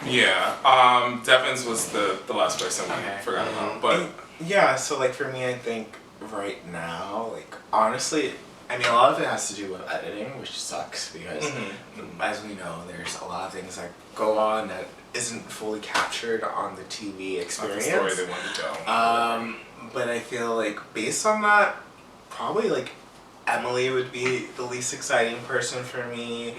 Yeah. Devon's was the last person we forgot about. But yeah, so like for me, I think right now, like honestly, I mean a lot of it has to do with editing, which sucks because as we know, there's a lot of things that go on that isn't fully captured on the TV experience. Not the story they want to tell. But I feel like based on that, probably like Emily would be the least exciting person for me.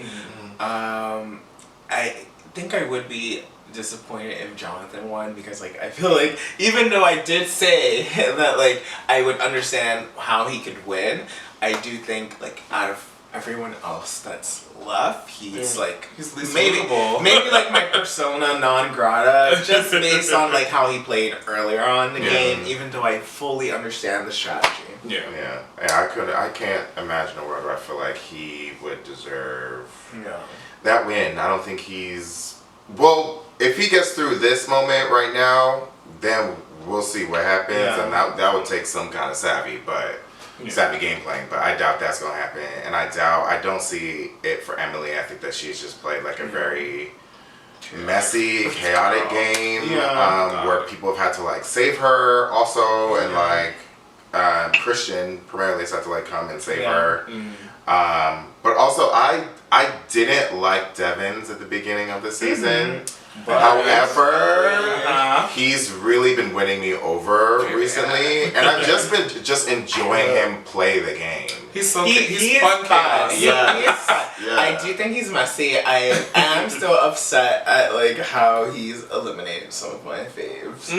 I think I would be disappointed if Jonathan won because like I feel like even though I did say that like I would understand how he could win, I do think like out of everyone else that's left, he's like he's least maybe like my persona non grata just based on like how he played earlier on in the game, even though I fully understand the strategy. Yeah. I can't imagine a world where I feel like he would deserve that win. I don't think he's if he gets through this moment right now, then we'll see what happens, and that would take some kind of savvy game playing. But I doubt that's gonna happen, and I don't see it for Emily. I think that she's just played like a very messy, chaotic game, where people have had to like save her also, and like Christian primarily has had to like come and save her. But also I didn't like Devon's at the beginning of the season. However, he's really been winning me over recently, and I've just been enjoying him play the game. He's fun. I do think he's messy. I am still upset at like how he's eliminated some of my faves.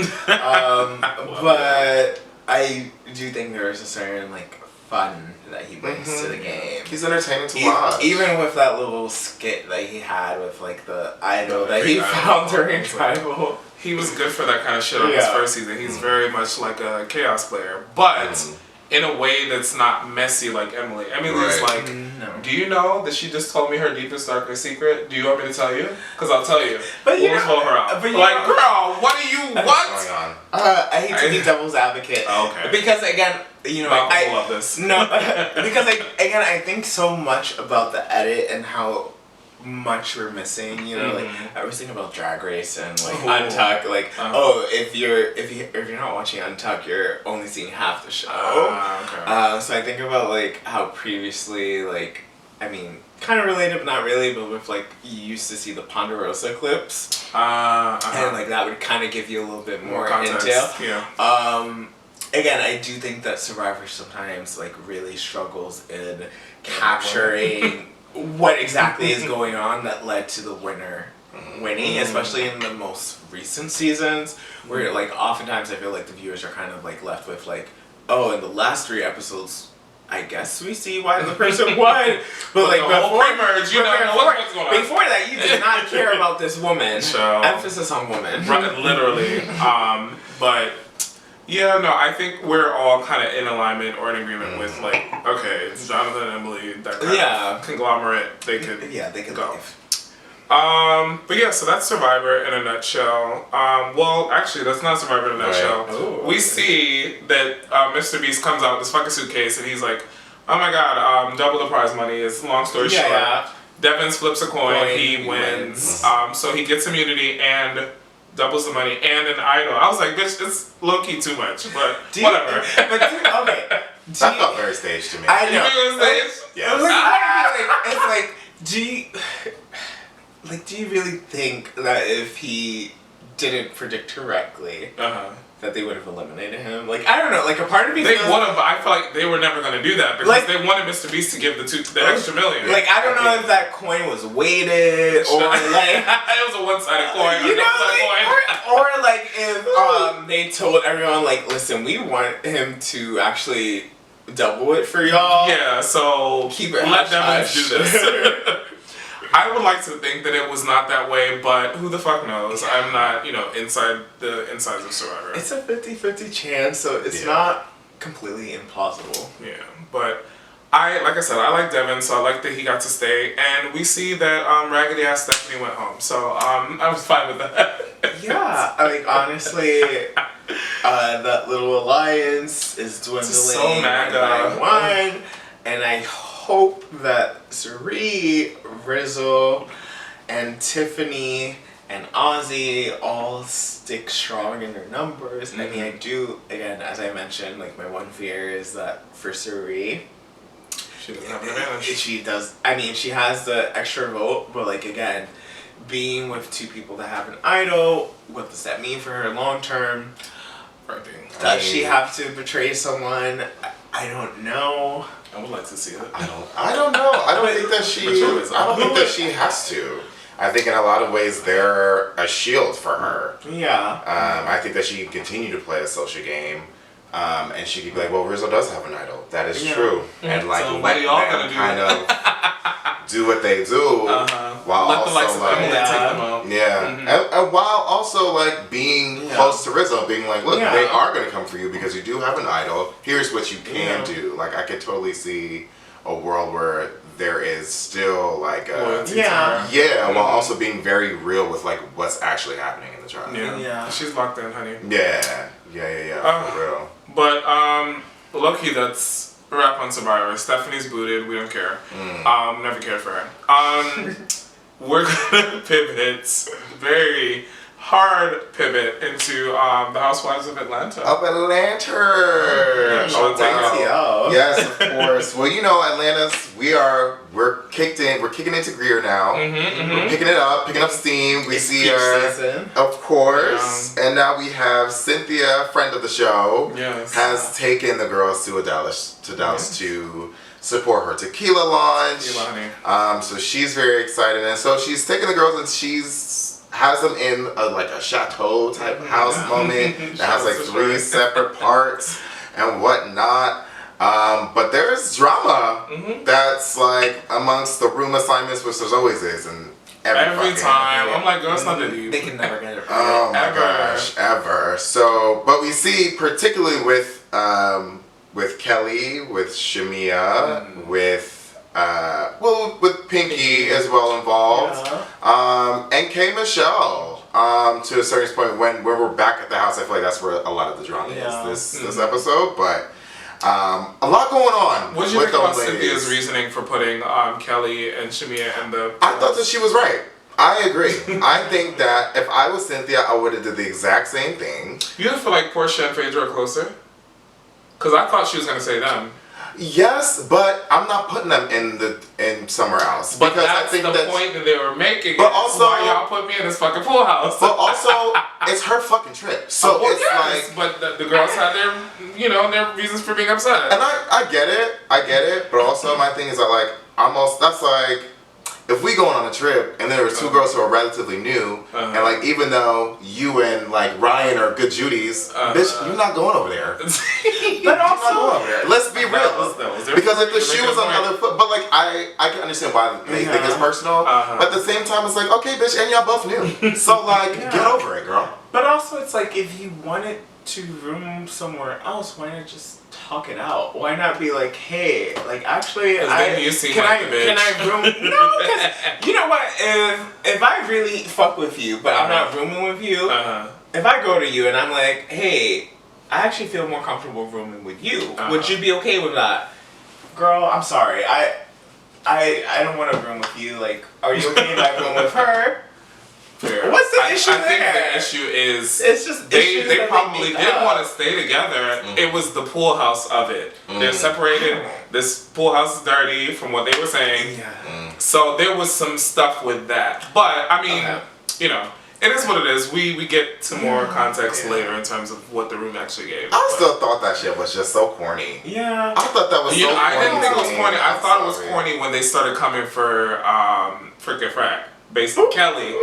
But I do think there's a certain like fun that he brings to the game. He's entertaining to watch. Even with that little skit that he had with like the idol that he found during Tribal. He was good for that kind of shit on his first season. He's very much like a chaos player, but in a way that's not messy like Emily. Emily's like, do you know that she just told me her deepest, darkest secret? Do you want me to tell you? Because I'll tell you. But we'll pull her out. But like, girl, what are you, what's going on? I hate to be devil's advocate. Okay. Because again, you know, I love this. No, because I think so much about the edit and how much we're missing. You know, like I was thinking about Drag Race and like Untuck. Like, if you're not watching Untuck, you're only seeing half the show. So I think about like how previously, like, I mean, kind of related, but not really. But with like you used to see the Ponderosa clips, and like that would kind of give you a little bit more intel. Again, I do think that Survivor sometimes like really struggles in capturing what exactly is going on that led to the winner winning, especially in the most recent seasons, where like oftentimes I feel like the viewers are kind of like left with like, oh, in the last 3 episodes, I guess we see why the person won. But like before that, you did not care about this woman. So, emphasis on woman. Right, literally. But yeah, no, I think we're all kind of in alignment or in agreement with like, okay, it's Jonathan and Emily, that kind of conglomerate. They could go. Leave. But yeah, so that's Survivor in a nutshell. Well, actually, that's not Survivor in a nutshell. Ooh, we see that Mr. Beast comes out with this fucking suitcase and he's like, oh my god, double the prize money. It's long story short. Devins flips a coin, he wins. So he gets immunity and doubles the money and an idol. I was like, bitch, it's low key too much, but whatever. That felt very staged to me. I know. You think it was staged? Yes. It's like, do you really think that if he didn't predict correctly, that they would have eliminated him? Like, I don't know. Like, a part of me they would have, but I feel like they were never going to do that because they wanted Mr. Beast to give the extra million. Like, I don't know if that coin was weighted or like it was a one-sided coin. You know, or like if they told everyone like, listen, we want him to actually double it for y'all. Yeah, so keep it. Let them do this. I would like to think that it was not that way, but who the fuck knows? I'm not, inside the insides of Survivor. It's a 50-50 chance, so it's not completely implausible. Yeah, but like I said, I like Devin, so I like that he got to stay, and we see that Raggedy Ass Stephanie went home, so I was fine with that. Yeah, I mean, honestly, that little alliance is dwindling so MAGA. one, and I hope that Sari, Rizzo, and Tiffany and Ozzy all stick strong in their numbers. Mm-hmm. I mean, I do, again, as I mentioned, like, my one fear is that for Suri, she doesn't have an advantage. She does. I mean, she has the extra vote, but, like, again, being with two people that have an idol, what does that mean for her long term? Does she have to betray someone? I don't know. I would like to see it. I don't know. I don't think that she. I don't think that she has to. I think in a lot of ways they're a shield for her. Yeah. I think that she can continue to play a social game, and she could be like, "Well, Rizzo does have an idol. That is true." And like, so let them kind of do what they do, while let also the likes of like, Emily take them out. and while also like being close to Rizzo, being like, "Look, they are going to come for you because you do have an idol. Here's what you can do." Like, I could totally see a world where there is still like a while also being very real with like what's actually happening in the trial. Yeah, she's locked in, honey. Yeah, for real. But low-key, that's a wrap on Survivor. Stephanie's booted. We don't care. Never cared for her. We're gonna pivot, very hard pivot, into the Housewives of Atlanta. Yes, of course. Well, you know, Atlanta's. We're kicking into gear now. We're picking up steam. We see her, season. of course, and now we have Cynthia, friend of the show, has taken the girls to Dallas to support her tequila launch. So she's very excited, and so she's taking the girls and has them in a chateau type house moment that has like 3 separate parts and whatnot. But there's drama that's like amongst the room assignments, which there's always is, and every time I'm like, girl, it's not that deep. They can never get it right. Oh my gosh, ever. So, but we see particularly with Kelly, with Shamia, with Pinky as well involved, and K Michelle. To a certain point, when we're back at the house, I feel like that's where a lot of the drama is this episode. But a lot going on. What did you think about Cynthia's reasoning for putting Kelly and Shamia in the? I thought that she was right. I agree. I think that if I was Cynthia, I would have did the exact same thing. You don't feel like Portia and Phaedra are closer? Because I thought she was going to say them. Yes, but I'm not putting them in somewhere else. But because that's I think the point that they were making. But also, why y'all put me in this fucking pool house? But also, it's her fucking trip. So it's like, but the girls had their, their reasons for being upset. And I get it. But also, my thing is that that's like, if we going on a trip and there were 2 girls who are relatively new, and like even though you and like Ryan are good Judies, bitch, you're not going over there. But also, going over there. Let's be real. Because if the shoe was on the other foot, but like I can understand why they think it's personal. But at the same time, it's like, okay, bitch, and y'all both new, so like get over it, girl. But also, it's like if you wanted to room somewhere else, why not just talk it out? Why not be like, hey, like actually, can I room? No, because you know what? If I really fuck with you, but I'm not rooming with you, if I go to you and I'm like, hey, I actually feel more comfortable rooming with you. Would you be okay with that? Girl, I'm sorry. I don't want to room with you. Like, are you okay if I room with her? Fair. What's the issue there? I think the issue is it's just they probably did want to stay together. It was the pool house of it. They're separated. This pool house is dirty from what they were saying. So there was some stuff with that. But I mean, it is what it is. We get to more context later in terms of what the room actually gave. I still thought that shit was just so corny. Yeah. I thought that was so corny. I didn't think it was corny. I thought it was corny when they started coming for Frickin' Frack. Based on Kelly.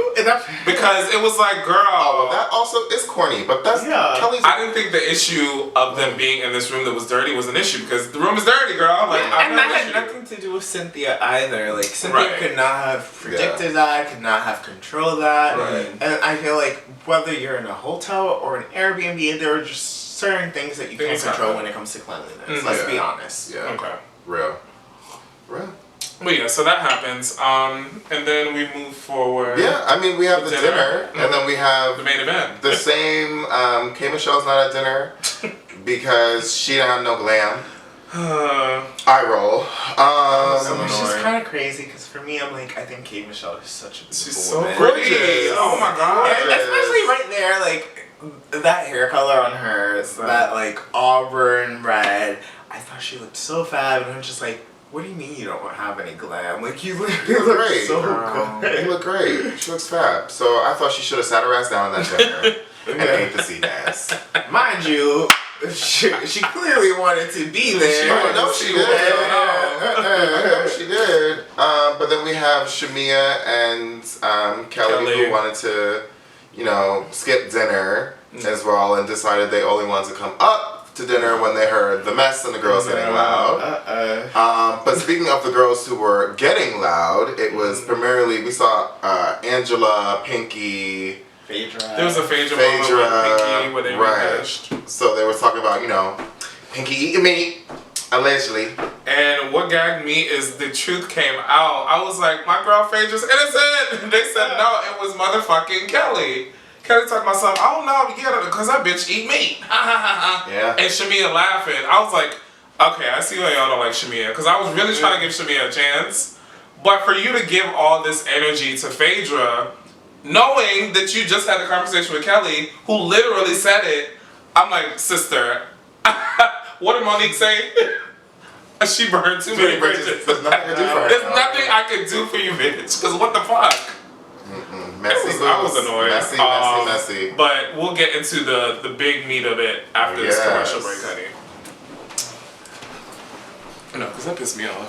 Because it was like, girl. Oh, that also is corny, but that's Kelly's. I didn't think the issue of them being in this room that was dirty was an issue because the room is dirty, girl. Like, and that had nothing to do with Cynthia either. Like, Cynthia could not have predicted that, could not have controlled that. And I feel like whether you're in a hotel or an Airbnb, there are just certain things that you can't control when it comes to cleanliness. Let's be honest. Yeah. Okay. Real. But yeah, so that happens, and then we move forward. Yeah, I mean, we have the dinner, and then we have the main event. The same, K Michelle's not at dinner because she didn't have no glam. Eye roll. Which is kind of crazy because for me, I'm like, I think K. Michelle is such a beautiful She's so woman. pretty. Oh my god. And especially right there, like that hair color on her, that like auburn red. I thought she looked so fab, and I'm just like, what do you mean you don't have any glam? Like you look great. so good. You look great. She looks fab. So I thought she should have sat her ass down in that dinner and ate the sea bass. Mind you, she clearly wanted to be there. I know she did. I know she did. But then we have Shamia and Kelly who wanted to, skip dinner as well and decided they only wanted to come up to dinner when they heard the mess and the girls getting loud. But speaking of the girls who were getting loud, it was primarily, we saw Angela, Pinky, Phaedra. There was a Phaedra moment with Pinky where they rehashed. So they were talking about, Pinky eating meat, allegedly. And what gagged me is the truth came out. I was like, my girl Phaedra's innocent. They said no, it was motherfucking Kelly. Kelly talking about something, I don't know, because that bitch eat meat. Yeah. And Shamia laughing. I was like, okay, I see why y'all don't like Shamia. Because I was really trying to give Shamia a chance. But for you to give all this energy to Phaedra, knowing that you just had a conversation with Kelly, who literally said it, I'm like, sister, what did Monique say? She burned too many bridges. There's nothing I can do for her. There's nothing I can do for you, bitch. Because what the fuck? Messy. I was annoyed. Messy. But we'll get into the big meat of it after this commercial break, honey. No, because that pissed me off.